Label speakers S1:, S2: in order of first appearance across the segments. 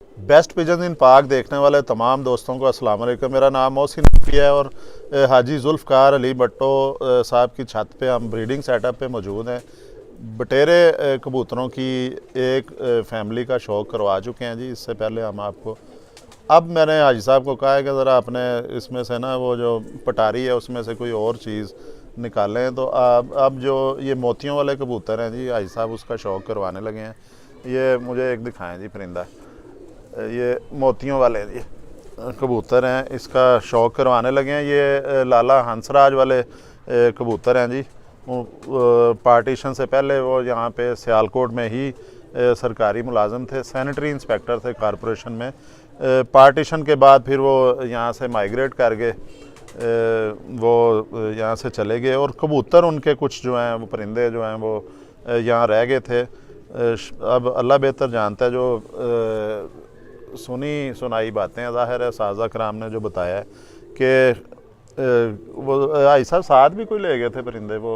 S1: Best pigeon इन पाक देखने वाले तमाम दोस्तों को अस्सलाम वालेकुम। मेरा नाम मोहसिन नकवी है और हाजी जुल्फ़कार अली भट्टो साहब की छत पे हम ब्रीडिंग सेटअप पे मौजूद हैं। बटेरे कबूतरों की एक फैमिली का शौक़ करवा चुके हैं जी। इससे पहले हम आपको, अब मैंने हाजी साहब को कहा है कि ज़रा अपने इसमें से ना वो जो पटारी है उसमें से कोई और चीज़ निकालें। तो अब जो ये मोतियों वाले कबूतर हैं जी, हाजी साहब उसका शौक़ करवाने लगे हैं। ये मुझे एक दिखाएं जी परिंदा, ये मोतियों वाले ये कबूतर हैं, इसका शौक़ करवाने लगे हैं। ये लाला हंसराज वाले कबूतर हैं जी। पार्टीशन से पहले वो यहाँ पे सियालकोट में ही सरकारी मुलाजिम थे, सैनिटरी इंस्पेक्टर थे कॉरपोरेशन में। पार्टीशन के बाद फिर वो यहाँ से माइग्रेट कर गए, वो यहाँ से चले गए और कबूतर उनके कुछ जो हैं वो परिंदे जो हैं वो यहाँ रह गए थे। अब अल्लाह बेहतर जानता है, जो सुनी सुनाई बातें ज़ाहिर है साजा कराम ने जो बताया है कि वो भाई साहब साथ भी कोई ले गए थे परिंदे वो,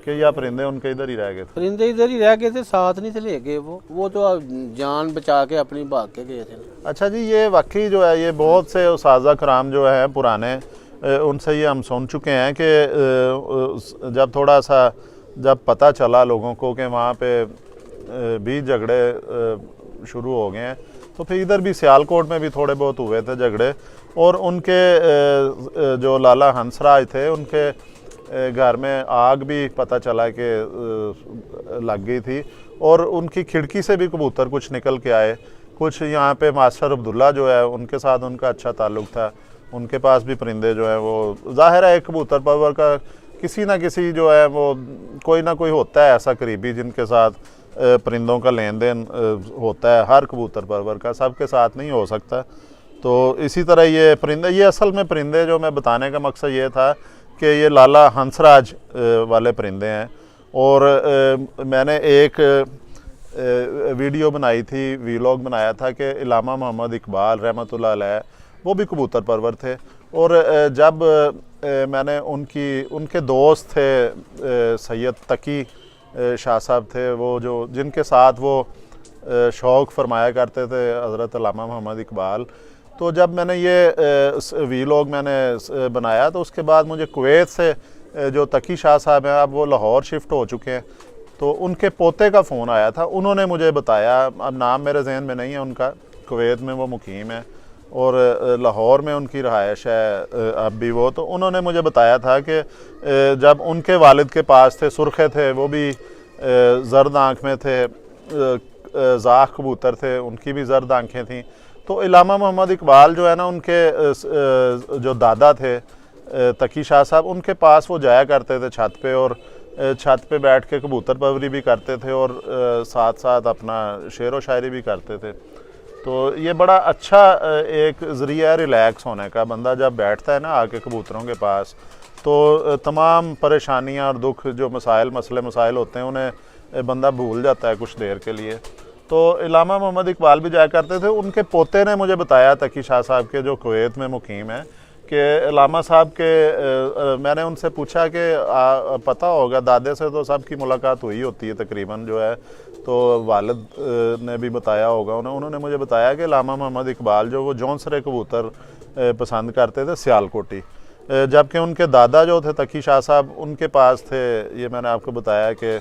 S1: कि या परिंदे उनके इधर ही रह गए थे?
S2: परिंदे इधर ही रह गए थे, साथ नहीं थे ले गए वो तो जान बचा के अपनी भाग के गए थे।
S1: अच्छा जी, ये वाकई जो है ये बहुत से साजा कराम जो है पुराने, उनसे ये हम सुन चुके हैं कि जब थोड़ा सा जब पता चला लोगों को कि वहाँ पे भी झगड़े शुरू हो गए हैं, तो फिर इधर भी सियालकोट में भी थोड़े बहुत हुए थे झगड़े। और उनके जो लाला हंसराज थे उनके घर में आग भी पता चला कि लग गई थी और उनकी खिड़की से भी कबूतर कुछ निकल के आए। कुछ यहाँ पे मास्टर अब्दुल्ला जो है उनके साथ उनका अच्छा ताल्लुक़ था, उनके पास भी परिंदे जो हैं वो, ज़ाहिर है एक कबूतर परवर का किसी ना किसी जो है वो कोई ना कोई होता है ऐसा करीबी जिनके साथ परिंदों का लेन देन होता है। हर कबूतर परवर का सबके साथ नहीं हो सकता। तो इसी तरह ये परिंदे, ये असल में परिंदे जो मैं बताने का मकसद ये था कि ये लाला हंसराज वाले परिंदे हैं। और मैंने एक वीडियो बनाई थी, वीलॉग बनाया था कि इलामा मोहम्मद इकबाल रहमतुल्लाह अलैह वो भी कबूतर परवर थे। और जब मैंने उनके दोस्त थे सैयद तकी शाह साहब थे, वो जो जिनके साथ वो शौक़ फरमाया करते थे हज़रत अल्लामा मोहम्मद इकबाल। तो जब मैंने ये वीलॉग मैंने बनाया तो उसके बाद मुझे कुवैत से जो तकी शाह साहब हैं, अब वो लाहौर शिफ्ट हो चुके हैं, तो उनके पोते का फ़ोन आया था। उन्होंने मुझे बताया, अब नाम मेरे जहन में नहीं है उनका, कुवैत में वो मुकीम है और लाहौर में उनकी रहायश है अब भी वो। तो उन्होंने मुझे बताया था कि जब उनके वालिद के पास थे, सुरखे थे, वो भी जर्द आँख में थे, ज़ाख कबूतर थे, उनकी भी जर्द आँखें थीं। तो इलामा मोहम्मद इकबाल जो है ना, उनके जो दादा थे तकी शाह साहब, उनके पास वो जाया करते थे छत पे, और छत पे बैठ के कबूतर परवरी भी करते थे और साथ साथ अपना शेर व शायरी भी करते थे। तो ये बड़ा अच्छा एक ज़रिया है रिलैक्स होने का। बंदा जब बैठता है ना आके कबूतरों के पास, तो तमाम परेशानियां और दुख जो मसले मसाइल होते हैं उन्हें बंदा भूल जाता है कुछ देर के लिए। तो इलामा मोहम्मद इकबाल भी जाया करते थे। उनके पोते ने मुझे बताया, तकी शाह साहब के जो कुवैत में मुकीम है, कि इलामा साहब के मैंने उनसे पूछा कि पता होगा दादे से तो सबकी मुलाकात हुई होती है तकरीबन जो है, तो वालिद ने भी बताया होगा उन्होंने मुझे बताया कि इलामा मोहम्मद इकबाल जो वो जौनसरे कबूतर पसंद करते थे, सियालकोटी, जबकि उनके दादा जो थे तकी शाह साहब, उनके पास थे, ये मैंने आपको बताया कि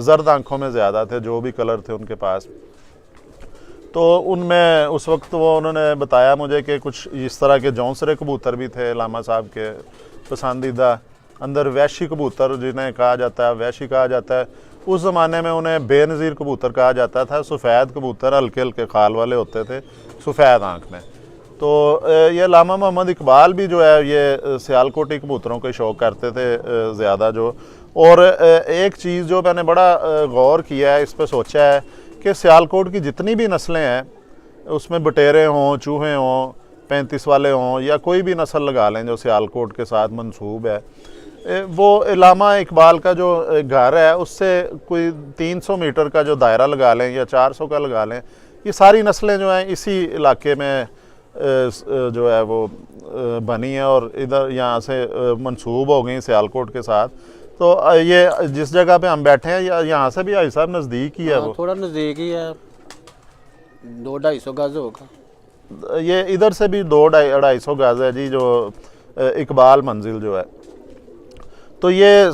S1: जर्द आँखों में ज़्यादा थे जो भी कलर थे उनके पास। तो उनमें उस वक्त वो उन्होंने बताया मुझे कि कुछ इस तरह के जौनसरे कबूतर भी थे इलामा साहब के पसंदीदा। अंदर वैशी कबूतर जिन्हें कहा जाता है, वैशी कहा जाता है, उस ज़माने में उन्हें बेनज़ीर कबूतर कहा जाता था। सफ़ेद कबूतर हल्के हल्के खाल वाले होते थे, सफ़ेद आँख में। तो ये इलामा मोहम्मद इकबाल भी जो है ये सियालकोटी कबूतरों के शौक़ करते थे ज़्यादा जो। और एक चीज़ जो मैंने बड़ा गौर किया है, इस पर सोचा है कि सियालकोट की जितनी भी नस्लें हैं, उसमें बटेरे हों, चूहे हों, 35 वाले हों, या कोई भी नस्ल लगा लें जो सियालकोट के साथ मंसूब है, वो इलामा इकबाल का जो घर है उससे कोई 300 मीटर का जो दायरा लगा लें या 400 का लगा लें, ये सारी नस्लें जो हैं इसी इलाके में जो है वो बनी है और इधर यहाँ से मंसूब हो गई सियालकोट के साथ। तो ये जिस जगह पे हम बैठे हैं यहाँ से भी भाई साहब नज़दीक ही है, वो
S2: थोड़ा नज़दीक ही है। 200-250 गज होगा।
S1: ये इधर से भी 200-250 गज है जी, जो इकबाल मंजिल जो है। तो ये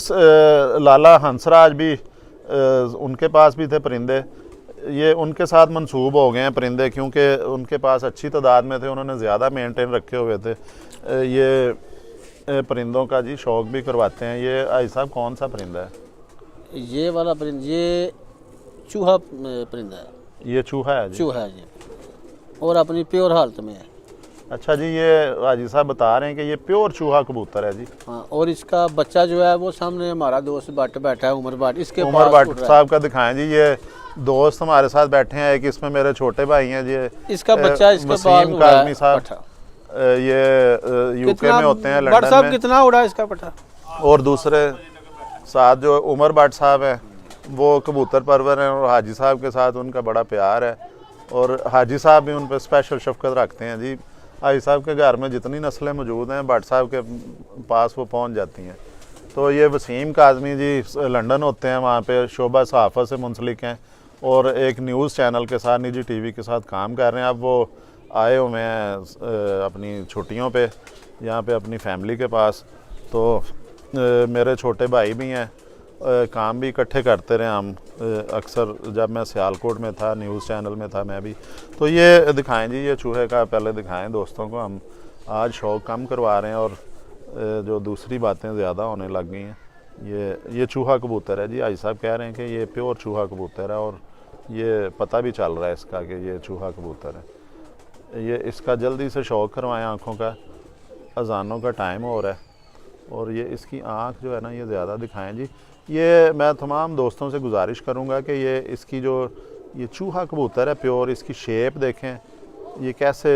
S1: लाला हंसराज भी उनके पास भी थे परिंदे, ये उनके साथ मंसूब हो गए हैं परिंदे, क्योंकि उनके पास अच्छी तादाद में थे, उन्होंने ज़्यादा मेंटेन रखे हुए थे। ये परिंदों का जी शौक़ भी करवाते हैं। ये आई साहब कौन सा परिंदा है?
S2: ये वाला परिंदा, ये चूहा परिंदा है।
S1: ये चूहा है जी?
S2: चूहा है जी, और अपनी प्योर हालत में है।
S1: अच्छा जी, ये हाजी साहब बता रहे हैं कि ये प्योर चूहा कबूतर है जी।
S2: हाँ, और इसका बच्चा जो है वो सामने हमारा दोस्त भट्ट बैठा है, उमर भट्ट, इसके
S1: उमर
S2: पास
S1: भट्ट साहब का दिखाएं जी। ये दोस्त हमारे साथ बैठे हैं, एक इसमें मेरे छोटे भाई हैं जी,
S2: इसका बच्चा इसके पास
S1: वसीम
S2: उड़ा है,
S1: काजमी साहब।
S2: पट्ठा।
S1: ये यूके में होते हैं,
S2: भट्ट
S1: लंदन
S2: साहब
S1: में।
S2: कितना उड़ा इसका पट्ठा।
S1: और दूसरे साथ जो उमर भट्ट साहब हैं वो कबूतर परवर हैं, और हाजी साहब के साथ उनका बड़ा प्यार है, और हाजी साहब भी उन पर स्पेशल शफकत रखते हैं जी। हाजी साहब के घर में जितनी नस्लें मौजूद हैं भट्ट साहब के पास वो पहुंच जाती हैं। तो ये वसीम काजमी जी लंदन होते हैं, वहाँ पे शोबा सहाफ़त से मुंसलिक हैं, और एक न्यूज़ चैनल के साथ, निजी टीवी के साथ काम कर रहे हैं। अब वो आए हुए हैं अपनी छुट्टियों पे यहाँ पे अपनी फैमिली के पास। तो मेरे छोटे भाई भी हैं, काम भी इकट्ठे करते रहे हम अक्सर। जब मैं सियालकोट में था, न्यूज़ चैनल में था मैं भी। तो ये दिखाएं जी, ये चूहे का पहले दिखाएं दोस्तों को। हम आज शौक़ कम करवा रहे हैं और जो दूसरी बातें ज़्यादा होने लग गई हैं। ये चूहा कबूतर है जी, हाजी साहब कह रहे हैं कि ये प्योर चूहा कबूतर है, और ये पता भी चल रहा है इसका कि ये चूहा कबूतर है। ये इसका जल्दी से शौक़ करवाएं आँखों का, अजानों का टाइम हो रहा है, और ये इसकी आँख जो है ना ये ज़्यादा दिखाएं जी। ये मैं तमाम दोस्तों से गुजारिश करूँगा कि ये इसकी जो ये चूहा कबूतर है प्योर, इसकी शेप देखें, ये कैसे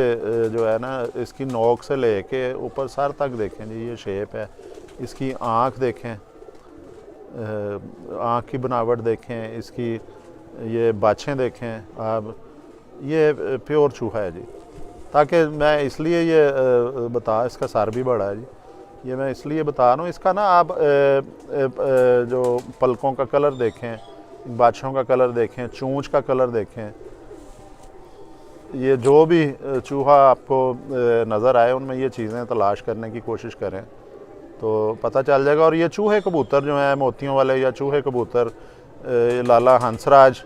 S1: जो है ना इसकी नोक से लेके ऊपर सर तक देखें जी, ये शेप है। इसकी आँख देखें, आँख की बनावट देखें, इसकी ये बाछें देखें आप, ये प्योर चूहा है जी। ताकि मैं इसलिए ये इसका सर भी बड़ा है जी, ये मैं इसलिए बता रहा हूँ। इसका ना आप जो पलकों का कलर देखें, बाछों का कलर देखें, चूंच का कलर देखें, ये जो भी चूहा आपको नज़र आए उनमें ये चीज़ें तलाश करने की कोशिश करें तो पता चल जाएगा। और ये चूहे कबूतर जो हैं मोतियों वाले या चूहे कबूतर लाला हंसराज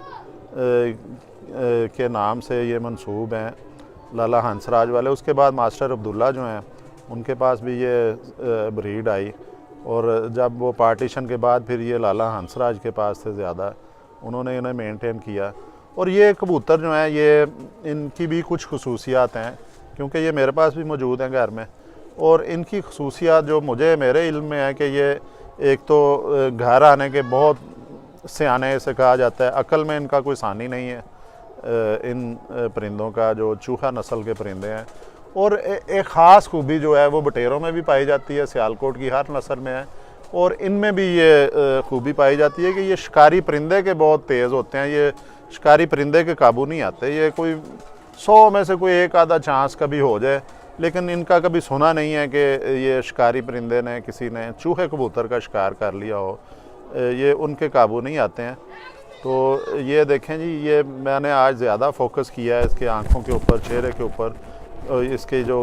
S1: के नाम से ये मंसूब हैं, लाला हंसराज वाले। उसके बाद मास्टर अब्दुल्ला जो हैं उनके पास भी ये ब्रीड आई, और जब वो पार्टीशन के बाद फिर ये लाला हंसराज के पास थे ज़्यादा, उन्होंने इन्हें मेंटेन किया। और ये कबूतर जो हैं ये इनकी भी कुछ खसूसियात हैं, क्योंकि ये मेरे पास भी मौजूद हैं घर में, और इनकी खसूसियात जो मुझे मेरे इल्म में है कि ये एक तो घर आने के बहुत सियाने से कहा जाता है, अकल में इनका कोई सानी नहीं है इन परिंदों का, जो चूहा नस्ल के परिंदे हैं। और एक ख़ास खूबी जो है वो बटेरों में भी पाई जाती है, सियालकोट की हर नस्ल में है, और इनमें भी ये खूबी पाई जाती है कि ये शिकारी परिंदे के बहुत तेज़ होते हैं। ये शिकारी परिंदे के काबू नहीं आते, ये कोई 100 में से कोई एक आधा चांस कभी हो जाए, लेकिन इनका कभी सुना नहीं है कि ये शिकारी परिंदे ने किसी ने चूहे कबूतर का शिकार कर लिया हो, ये उनके काबू नहीं आते हैं। तो ये देखें जी, ये मैंने आज ज़्यादा फोकस किया है इसके आँखों के ऊपर, चेहरे के ऊपर, इसकी जो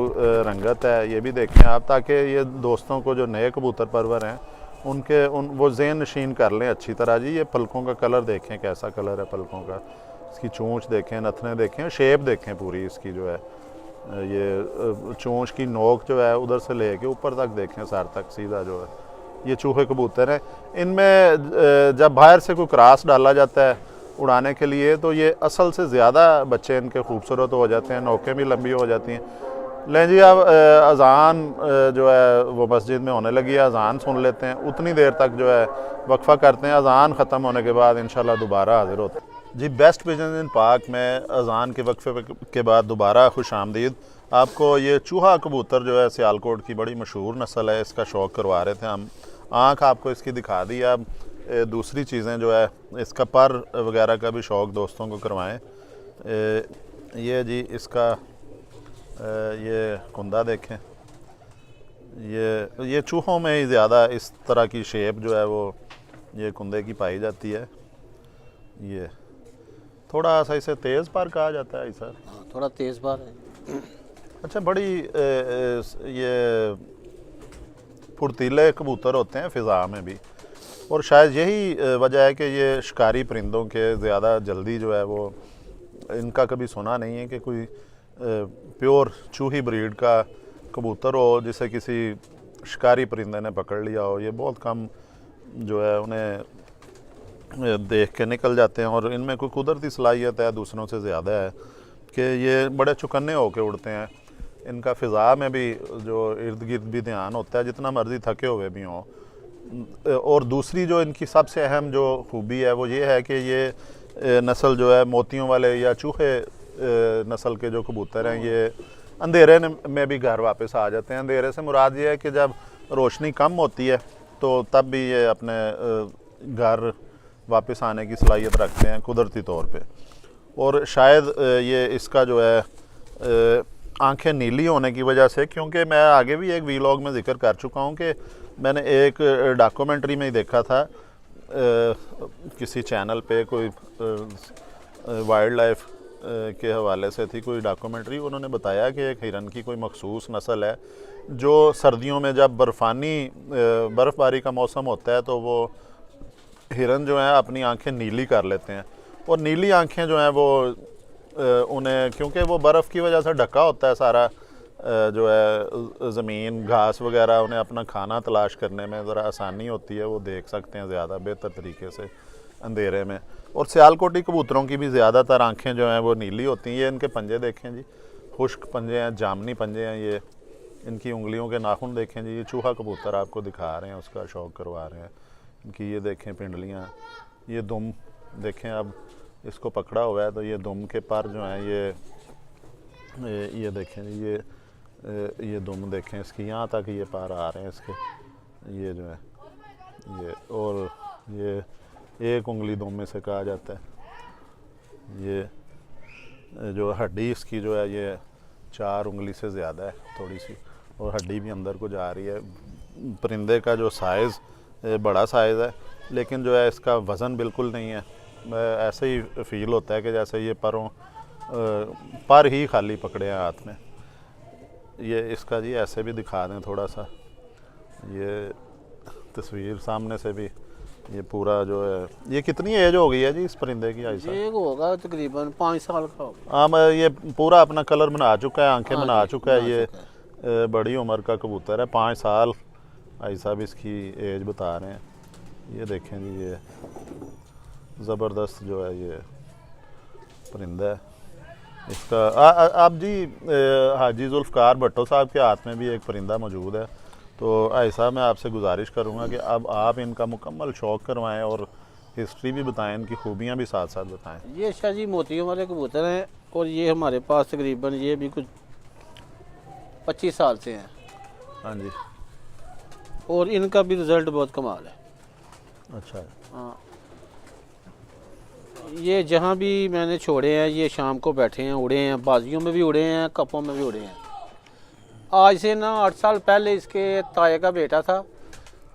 S1: रंगत है ये भी देखें आप, ताकि ये दोस्तों को जो नए कबूतर परवर हैं वो ज़हन नशीन कर लें अच्छी तरह जी। ये पलकों का कलर देखें, कैसा कलर है पलकों का, इसकी चोंच देखें, नथने देखें, शेप देखें पूरी इसकी जो है, ये चोंच की नोक जो है उधर से लेके ऊपर तक देखें, सर तक सीधा जो है। ये चूहे कबूतर हैं, इनमें जब बाहर से कोई क्रॉस डाला जाता है उड़ाने के लिए तो ये असल से ज़्यादा बच्चे इनके खूबसूरत हो जाते हैं, नोकें भी लंबी हो जाती हैं। लें जी, अब अज़ान जो है वो मस्जिद में होने लगी है, अज़ान सुन लेते हैं, उतनी देर तक जो है वक्फ़ा करते हैं, अज़ान ख़त्म होने के बाद इंशाल्लाह दोबारा हाज़िर होते हैं जी। बेस्ट पिजन इन पाक में अज़ान के वक्फ़े के बाद दोबारा खुश आमदीद। आपको ये चूहा कबूतर जो है सियालकोट की बड़ी मशहूर नस्ल है, इसका शौक़ करवा रहे थे हम। आँख आपको इसकी दिखा दी। अब दूसरी चीज़ें जो है इसका पर वगैरह का भी शौक़ दोस्तों को करवाएं। ये जी इसका ये कुंदा देखें, ये चूहों में ही ज़्यादा इस तरह की शेप जो है वो ये कुंदे की पाई जाती है। ये थोड़ा सा इसे तेज़ पार कहा जाता है ऐसा।
S2: हाँ, थोड़ा तेज़ बार है।
S1: अच्छा, बड़ी ये फुर्तीले कबूतर होते हैं फ़िज़ा में भी, और शायद यही वजह है कि ये शिकारी परिंदों के ज़्यादा जल्दी जो है वो, इनका कभी सुना नहीं है कि कोई प्योर चूही ब्रीड का कबूतर हो जिसे किसी शिकारी परिंदे ने पकड़ लिया हो। ये बहुत कम जो है उन्हें देख के निकल जाते हैं, और इनमें कोई कुदरती सलाहियत है दूसरों से ज़्यादा है कि ये बड़े चौकन्ने होकर उड़ते हैं। इनका फ़िज़ा में भी जो इर्द गिर्द भी ध्यान होता है, जितना मर्ज़ी थके हुए भी हों। और दूसरी जो इनकी सबसे अहम जो खूबी है वो ये है कि ये नस्ल जो है मोतियों वाले या चूहे नस्ल के जो कबूतर हैं, ये अंधेरे में भी घर वापस आ जाते हैं। अंधेरे से मुराद ये है कि जब रोशनी कम होती है तो तब भी ये अपने घर वापस आने की सलाहियत रखते हैं कुदरती तौर पे। और शायद ये इसका जो है आंखें नीली होने की वजह से, क्योंकि मैं आगे भी एक वीलॉग में जिक्र कर चुका हूँ कि मैंने एक डॉक्यूमेंट्री में ही देखा था, किसी चैनल पे कोई वाइल्ड लाइफ के हवाले से थी कोई डॉक्यूमेंट्री। उन्होंने बताया कि एक हिरन की कोई मखसूस नस्ल है जो सर्दियों में जब बर्फ़बारी का मौसम होता है तो वो हिरन जो है अपनी आंखें नीली कर लेते हैं, और नीली आंखें जो हैं वो उन्हें, क्योंकि वो बर्फ़ की वजह से ढका होता है सारा जो है ज़मीन घास वगैरह, उन्हें अपना खाना तलाश करने में ज़रा आसानी होती है, वो देख सकते हैं ज़्यादा बेहतर तरीके से अंधेरे में। और सियालकोटी कबूतरों की भी ज़्यादातर आंखें जो हैं वो नीली होती हैं। ये इनके पंजे देखें जी, खुश्क पंजे हैं, जामनी पंजे हैं। ये इनकी उंगलियों के नाखून देखें जी। ये चूहा कबूतर आपको दिखा रहे हैं, उसका शौक करवा रहे हैं। इनकी ये देखें पिंडलियाँ, ये दुम देखें, अब इसको पकड़ा हुआ है तो ये दुम के पर जो हैं ये देखें, ये दुम देखें इसकी, यहाँ तक ये पर आ रहे हैं इसके, ये जो है ये, और ये एक उंगली दुम में से कहा जाता है। ये जो हड्डी इसकी जो है ये 4 उंगली से ज़्यादा है थोड़ी सी, और हड्डी भी अंदर को जा रही है। परिंदे का जो साइज़ बड़ा साइज़ है, लेकिन जो है इसका वज़न बिल्कुल नहीं है। ऐसे ही फील होता है कि जैसे ये पर ही खाली पकड़े हैं हाथ में। ये इसका जी ऐसे भी दिखा दें थोड़ा सा, ये तस्वीर सामने से भी, ये पूरा जो है, ये कितनी एज हो गई है जी इस परिंदे की? ऐसा
S2: ये होगा तकरीबन 5 साल का होगा।
S1: हाँ, ये पूरा अपना कलर बना चुका है, आंखें बना चुका है। ये बड़ी उम्र का कबूतर है, 5 साल ऐसा भी इसकी एज बता रहे हैं। ये देखें जी, ये ज़बरदस्त जो है ये परिंदा है। इसका आप जी हाजी जुल्फ़कार भट्टो साहब के हाथ में भी एक परिंदा मौजूद है, तो ऐसा मैं आपसे गुजारिश करूंगा कि अब आप इनका मुकम्मल शौक़ करवाएं और हिस्ट्री भी बताएं, इनकी खूबियां भी साथ साथ बताएं।
S2: ये शाह जी मोतियों वाले कबूतर हैं, और ये हमारे पास तकरीबन ये भी कुछ 25 साल से हैं।
S1: हाँ जी,
S2: और इनका भी रिज़ल्ट बहुत कमाल है।
S1: अच्छा,
S2: हाँ, ये जहाँ भी मैंने छोड़े हैं ये शाम को बैठे हैं, उड़े हैं, बाजियों में भी उड़े हैं, कपों में भी उड़े हैं। आज से ना 8 साल पहले इसके ताए का बेटा था,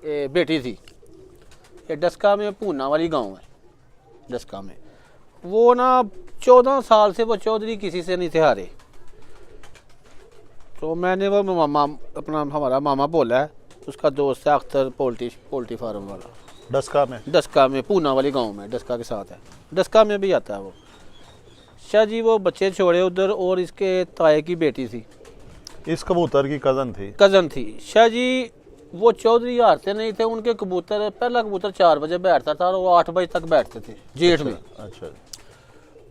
S2: बेटी थी। ये डस्का में, पूना वाली गांव है डस्का में, वो ना 14 साल से वो चौधरी किसी से नहीं थे हारे। तो मैंने वो मामा, अपना हमारा मामा बोला है, उसका दोस्त है अख्तर, पोल्ट्री फार्म वाला, डस्का में पूना वाली गांव में, डस्का के साथ है, डस्का में भी आता है वो। शाह जी वो बच्चे छोड़े उधर, और इसके ताए की बेटी थी,
S1: इस कबूतर की कज़न थी।
S2: शाह जी वो चौधरी हारते नहीं थे, उनके कबूतर, पहला कबूतर 4 बजे बैठता था और वो 8 बजे तक बैठते थे जेठ में।
S1: अच्छा,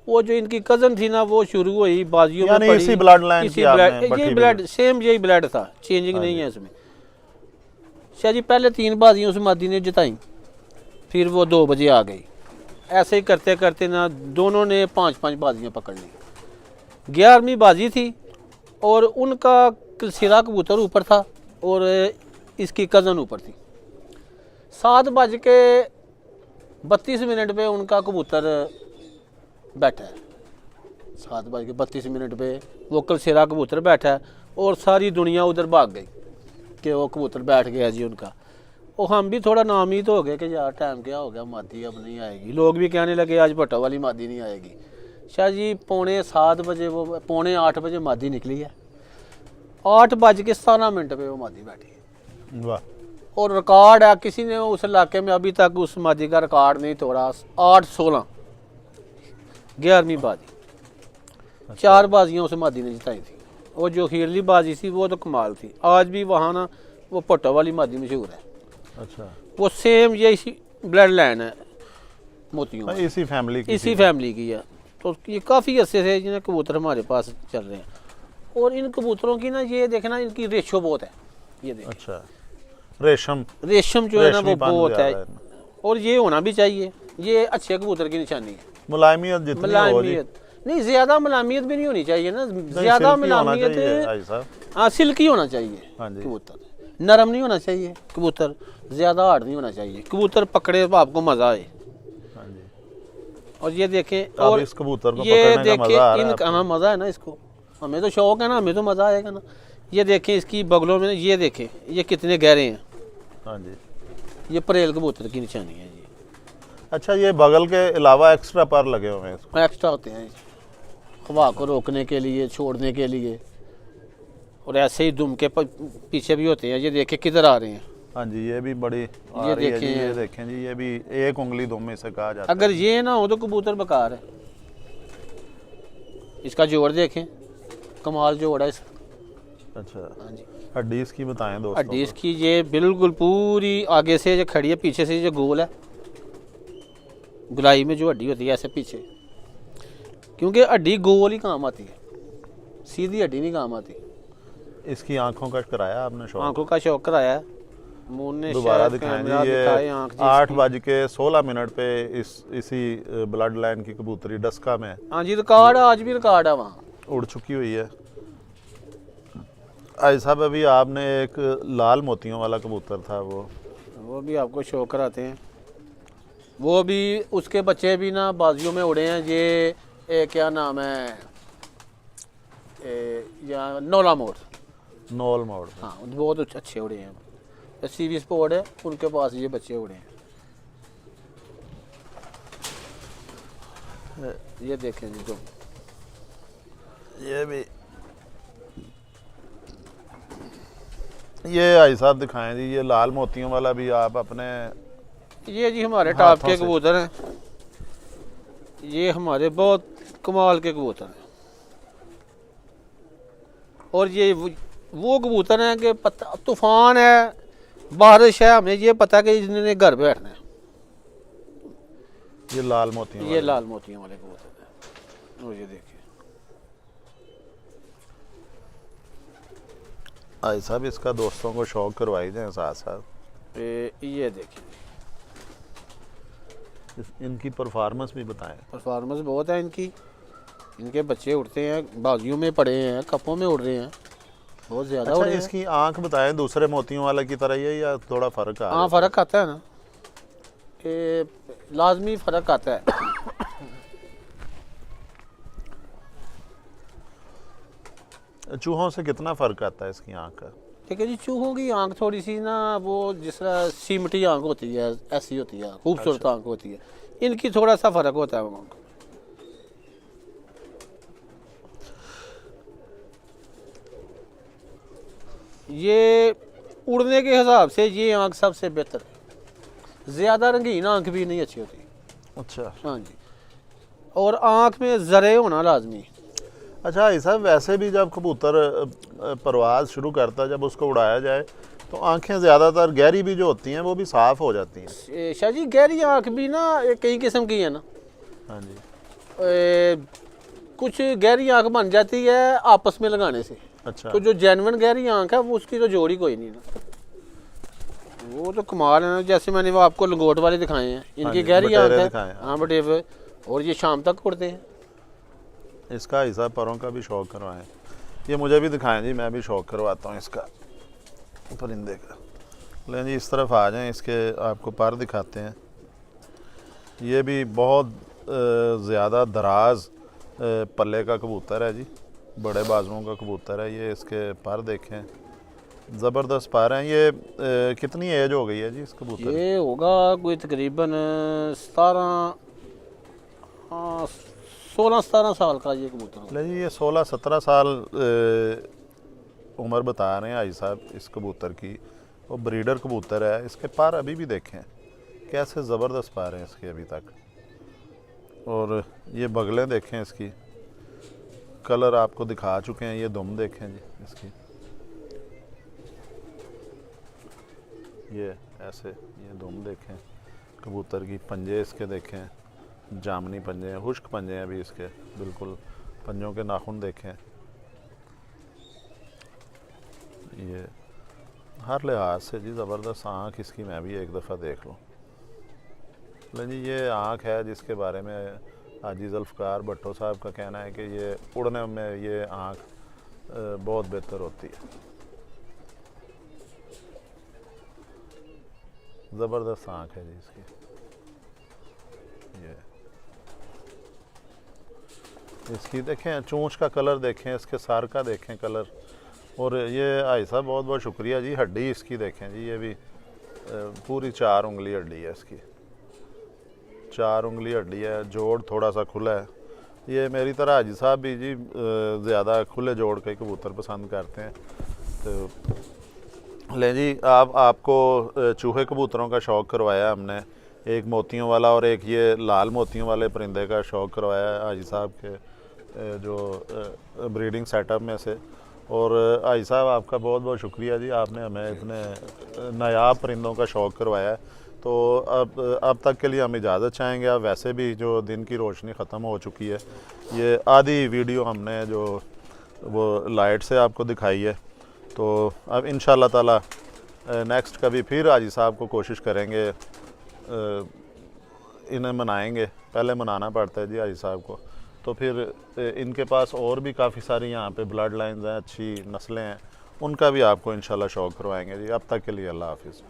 S2: वो जो इनकी कज़न थी ना, वो शुरू हुई बाजियों में पड़ी,
S1: इसी ब्लड लाइन की
S2: यही ब्लड, सेम यही ब्लड था, चेंजिंग नहीं है इसमें। शाह जी पहले 3 बाजियों से मादी ने जिताई, फिर वो 2 बजे आ गई। ऐसे ही करते करते ना दोनों ने 5-5 बाजियाँ पकड़ ली। 11वीं बाजी थी, और उनका सिरा कबूतर ऊपर था और इसकी कज़न ऊपर थी। 7:32 पे उनका कबूतर बैठा है, 7:32 पे वो सिरा कबूतर बैठा है, और सारी दुनिया उधर भाग गई कि वो कबूतर बैठ गया जी उनका। और हम भी थोड़ा नाउम्मीद हो गए कि यार टाइम क्या हो गया, मादी अब नहीं आएगी। लोग भी कहने लगे आज भट्टो वाली मादी नहीं आएगी। शाह जी 7:45 वो 7:45 मादी निकली है, 8:17 पे वो मादी बैठी है।
S1: वाह।
S2: और रिकॉर्ड है, किसी ने उस इलाके में अभी तक उस मादी का रिकॉर्ड नहीं तोड़ा। 8-16 11वीं बाजी, 4 बाजियाँ उस मादी ने जिताई थी। और जो खीरली बाजी थी वो तो कमाल थी। आज भी वहाँ ना वो पट्टो वाली मादी मशहूर है।
S1: अच्छा,
S2: वो सेम ये इसी ब्लड लाइन है मोतियों में,
S1: इसी फैमिली की
S2: इसी फैमिली की है। तो ये काफ़ी अरसे से जिन्हें कबूतर हमारे पास चल रहे हैं। और इन कबूतरों की ना ये देखना, इनकी रेशो बहुत है। ये देख,
S1: अच्छा, रेशम
S2: रेशम जो है ना वो
S1: रेशमीपन
S2: बहुत
S1: ज़्यादा
S2: है।
S1: है।
S2: और ये होना भी चाहिए, ये अच्छे कबूतर की निशानी है।
S1: मुलायमियत जितनी हो जी,
S2: मलामियत नहीं, ज़्यादा मलामियत भी नहीं होनी चाहिए ना।
S1: नहीं,
S2: ज़्यादा
S1: सिल्की होना
S2: मलामियत
S1: चाहिए भाई साहब।
S2: हाँ सिल्की होना चाहिए
S1: हाँ जी।
S2: कबूतर, नरम नहीं होना चाहिए कबूतर, ज़्यादा हार्ड नहीं होना चाहिए कबूतर, पकड़े तो आपको मज़ा आए।
S1: हाँ जी।
S2: और ये देखें,
S1: अब
S2: और
S1: इस कबूतर को
S2: ये
S1: पकड़ने का मजा आ रहा है
S2: देखें, हाँ मज़ा है ना इसको, हमें तो शौक है ना, हमें तो मज़ा आएगा ना। ये देखें इसकी बगलों में, ये देखें ये कितने गहरे हैं।
S1: हाँ जी।
S2: ये परेल कबूतर की निशानी है जी।
S1: अच्छा, ये बगल के अलावा एक्स्ट्रा पर लगे हुए हैं इसको?
S2: एक्स्ट्रा होते हैं हवा को रोकने के लिए, छोड़ने के लिए। और ऐसे ही दुम के पीछे भी होते हैं। ये देखें किधर आ रहे हैं।
S1: हाँ जी, ये भी बड़ी आ
S2: ये
S1: रही है जी,
S2: देखें।
S1: ये देखें जी, ये भी एक उंगली दुम में से कहा जाता
S2: अगर
S1: है।
S2: ये ना हो तो कबूतर बेकार है। इसका जोड़ देखें, कमाल जोड़ है इसका।
S1: अच्छा,
S2: हाँ जी।
S1: हड्डी इसकी बताएं दोस्तों
S2: हड्डी इसकी ये बिल्कुल पूरी आगे से जो खड़ी है, पीछे से जो गोल है, गुलाई में जो हड्डी होती है ऐसे पीछे, क्योंकि हड्डी गोल ही काम आती है, सीधी हड्डी नहीं काम आती।
S1: को। इसकी आंखों का कराया आपने शौक?
S2: आंखों का शौक कराया है मून ने,
S1: दोबारा
S2: शायद
S1: दिखाएं
S2: कैमरा
S1: जी,
S2: दिखाए
S1: ये
S2: आंख जी
S1: 8:16 पे इसी ब्लड लाइन की कबूतरी डस्का में
S2: हाँ जी, रिकॉर्ड है, आज भी रिकॉर्ड है वहाँ।
S1: उड़ चुकी हुई है। आई साहब, अभी आपने एक लाल मोतियों वाला कबूतर था, वो
S2: भी आपको शो कराते हैं। वो भी, उसके बच्चे भी ना बाजियों में उड़े हैं। ये क्या नाम है, या नोला मोड़।
S1: नोल मोड़।
S2: हाँ बहुत अच्छे उड़े हैं। सीवी स्पोर्ट है, उनके पास ये बच्चे उड़े हैं। ये देखें जी, तो
S1: ये भी, ये आई साहब दिखाएं जी, ये लाल मोतियों वाला भी आप अपने?
S2: ये जी हमारे टॉप
S1: हाथों
S2: के
S1: से।
S2: कबूतर हैं। ये हमारे बहुत कमाल के कबूतर हैं। और ये वो कबूतर हैं कि पता, तूफान है, बारिश है, हमें ये पता कि इन्होंने घर बैठना है।
S1: ये लाल मोतियों
S2: ये लाल मोतियों वाले कबूतर हैं। और ये देखिए
S1: आई साहब, इसका दोस्तों को शौक करवाई जाए साथ साथ।
S2: ये देखिए,
S1: इनकी परफॉर्मेंस भी बताएं।
S2: परफॉर्मेंस बहुत है इनकी। इनके बच्चे उड़ते हैं, बाजियों में पड़े हैं, कपों में उड़ रहे हैं, बहुत ज़्यादा
S1: अच्छा,
S2: उड़े हैं।
S1: इसकी आंख बताएं, दूसरे मोतियों वाला की तरह ही है या थोड़ा फर्क आ?
S2: हाँ फ़र्क आता है ना, ये लाजमी फ़र्क आता है।
S1: चूहों से कितना फर्क आता है इसकी आंख का?
S2: ठीक है जी, चूहों की आंख थोड़ी सी ना, वो जिस तरह सीमटी आंख होती है ऐसी होती है, खूबसूरत आंख होती है। इनकी थोड़ा सा फ़र्क होता है आंख। ये उड़ने के हिसाब से ये आंख सबसे बेहतर है। ज़्यादा रंगीन आंख भी नहीं अच्छी होती।
S1: अच्छा।
S2: हाँ जी। और आंख में ज़रे होना लाजमी।
S1: अच्छा ऐसा, वैसे भी जब कबूतर परवाज़ शुरू करता है, जब उसको उड़ाया जाए तो आंखें ज़्यादातर गहरी भी जो होती हैं वो भी साफ़ हो जाती हैं।
S2: शाह जी गहरी आंख भी ना कई किस्म की है ना।
S1: हाँ जी।
S2: कुछ गहरी आंख बन जाती है आपस में लगाने से।
S1: अच्छा।
S2: तो जो जेन्युइन गहरी आंख है वो उसकी तो जोड़ी कोई नहीं ना, वो तो कमाल है ना। जैसे मैंने वो आपको लंगोट वाले दिखाए हैं, इनकी
S1: जी,
S2: गहरी आंख
S1: बटेरे
S2: है।
S1: दिखाए हैं।
S2: हाँ बटेरे, और ये शाम तक उड़ते हैं।
S1: इसका हिस्सा परों का भी शौक करवाएं। ये मुझे भी दिखाएं जी, मैं भी शौक करवाता हूँ इसका, परिंदे का। लेकिन जी इस तरफ आ जाएं, इसके आपको पर दिखाते हैं। ये भी बहुत ज़्यादा दराज पल्ले का कबूतर है जी, बड़े बाजुओं का कबूतर है ये। इसके पर देखें, ज़बरदस्त पर हैं ये। कितनी एज हो गई है जी इस कबूतर?
S2: ये होगा कोई तकरीबन 17 16-17 साल का ये कबूतर होगा।
S1: ले जी, ये 16-17 साल उम्र बता रहे हैं हाजी साहब इस कबूतर की। वो ब्रीडर कबूतर है, इसके पर अभी भी देखें कैसे ज़बरदस्त पार हैं इसके अभी तक। और ये बगलें देखें इसकी, कलर आपको दिखा चुके हैं। ये दुम देखें जी इसकी, ये ऐसे ये दुम देखें कबूतर की। पंजे इसके देखें, जामनी पंजे हैं, खुश्क पंजे हैं अभी इसके, बिल्कुल पंजों के नाखून देखें। ये हर लिहाज से जी ज़बरदस्त आँख इसकी, मैं भी एक दफ़ा देख लूँ। जी ये आँख है जिसके बारे में हाजी ज़ुल्फ़िकार भुट्टो साहब का कहना है कि ये उड़ने में ये आँख बहुत बेहतर होती है। ज़बरदस्त आँख है जी इसकी। ये इसकी देखें चोंच का कलर देखें, इसके सर का देखें कलर। और ये भाई साहब बहुत बहुत शुक्रिया जी। हड्डी इसकी देखें जी, ये भी पूरी 4 उंगली हड्डी है इसकी, 4 उंगली हड्डी है। जोड़ थोड़ा सा खुला है। ये मेरी तरह हाजी साहब भी जी ज़्यादा खुले जोड़ के कबूतर पसंद करते हैं। तो ले जी आपको चूहे कबूतरों का शौक़ करवाया हमने, एक मोतियों वाला और एक ये लाल मोतियों वाले परिंदे का शौक़ करवाया है हाजी साहब के जो ब्रीडिंग सेटअप में से। और हाजी साहब आपका बहुत बहुत शुक्रिया जी, आपने हमें इतने नायाब परिंदों का शौक़ करवाया है। तो अब तक के लिए हम इजाज़त चाहेंगे। अब वैसे भी जो दिन की रोशनी ख़त्म हो चुकी है, ये आधी वीडियो हमने जो वो लाइट से आपको दिखाई है। तो अब इंशाल्लाह ताला नेक्स्ट कभी फिर हाजी साहब को कोशिश करेंगे, इन्हें मनाएंगे। पहले मनाना पड़ता है जी हाजी साहब को। तो फिर इनके पास और भी काफ़ी सारी यहाँ पे ब्लड लाइन्स हैं, अच्छी नस्लें हैं, उनका भी आपको इंशाल्लाह शौक़ करवाएंगे जी। अब तक के लिए अल्लाह हाफिज़।